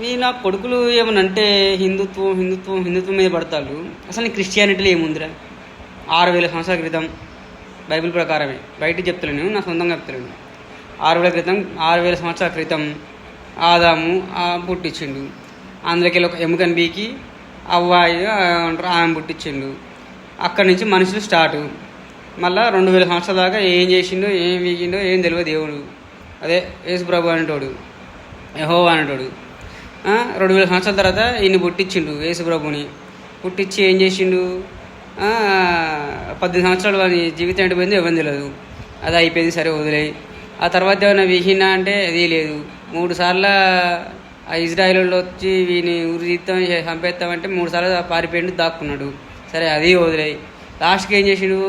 వీళ్ళ కొడుకులు ఏమనంటే హిందుత్వం హిందుత్వం హిందుత్వం మీద పడతారు. అసలు క్రిస్టియానిటీలో ఏముందిరా? 6000 సంవత్సరాల క్రితం బైబిల్ ప్రకారమే, బయట చెప్తలేను, నా సొంతంగా చెప్తలేను. 6000 సంవత్సరాల క్రితం ఆదాము పుట్టించిండు. అందులోకి ఒక ఎముకని బీకి అవ్వాయి అంటారు ఆమె పుట్టించిండు. అక్కడి నుంచి మనుషులు స్టార్ట్. మళ్ళీ 2000 సంవత్సరాల దాకా ఏం చేసిండో ఏం వీగిండో ఏం తెలియదు దేవుడు. అదే యేసు ప్రభు అనేటోడు, యెహోవా అనేటోడు. 2000 సంవత్సరాల తర్వాత ఈయన్ని పుట్టించిండు, యేసు ప్రభుని పుట్టించి ఏం చేసిండు? 18 సంవత్సరాలు వాని జీవితం ఏంటి పోయిందో ఎవరిని తెలియదు. అది అయిపోయింది, సరే వదిలేయి. ఆ తర్వాత ఏమైనా విహినా అంటే అది లేదు. 3 సార్లు ఆ ఇజ్రాయిల్ వాళ్ళు వచ్చి వీని ఉరి తీస్తాం చంపేస్తామంటే 3 సార్లు పారిపోయిండు, దాక్కున్నాడు, సరే అది వదిలేయి. లాస్ట్కి ఏం చేసిండు?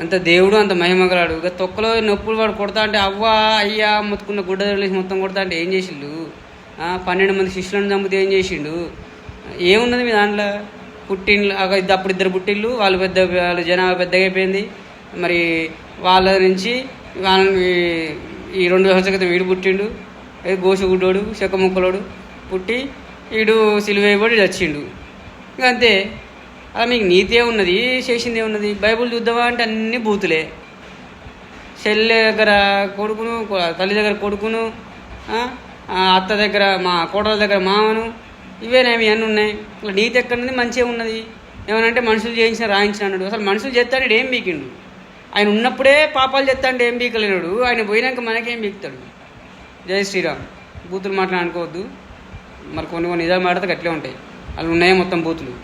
అంత దేవుడు అంత మహిమగలాడు. ఇక తొక్కలో నొప్పులు వాడు కొడతా అంటే అవ్వా అయ్యా మొత్తుకున్న గుడ్డ తెలిసి మొత్తం కొడతా అంటే ఏం చేసిండు? 12 మంది శిష్యులను చంపితే ఏం చేసిండు? ఏమున్నది మీ దాంట్లో? పుట్టిండ్లు అప్పుడు 2 పుట్టిళ్ళు, వాళ్ళు జనాభా పెద్దగా అయిపోయింది. మరి వాళ్ళ నుంచి వాళ్ళని ఈ 2 సంవత్సరాల క్రితం వీడు పుట్టిండు, గోసుగుడ్డోడు చెక్క ముక్కలోడు పుట్టి వీడు సిలువేయబడి చచ్చిండు. ఇక అంతే. అలా మీకు నీతి ఏమున్నది, చేసింది ఏమున్నది? బైబుల్ చూద్దామా అంటే అన్నీ బూతులే. చెల్లి దగ్గర కొడుకును, తల్లి దగ్గర కొడుకును, అత్త దగ్గర మా కోడల దగ్గర మామను, ఇవేనేమి అన్నీ ఉన్నాయి. ఇట్లా నీతి ఎక్కడున్నది? మంచిగా ఉన్నది. ఏమనంటే మనుషులు చేయించిన రాయించిన అన్నాడు. అసలు మనుషులు చేస్తాడు ఏం బీకిండు? ఆయన ఉన్నప్పుడే పాపాలు చేస్తాడు, ఏం బీకలేడు. ఆయన పోయినాక మనకేం బీకుతాడు? జై శ్రీరామ్. బూతులు మాట్లాడుకోవద్దు. మరి కొన్ని నిజాలు మాట్లాడితే గట్లే ఉంటాయి. వాళ్ళు ఉన్నాయే మొత్తం బూతులు.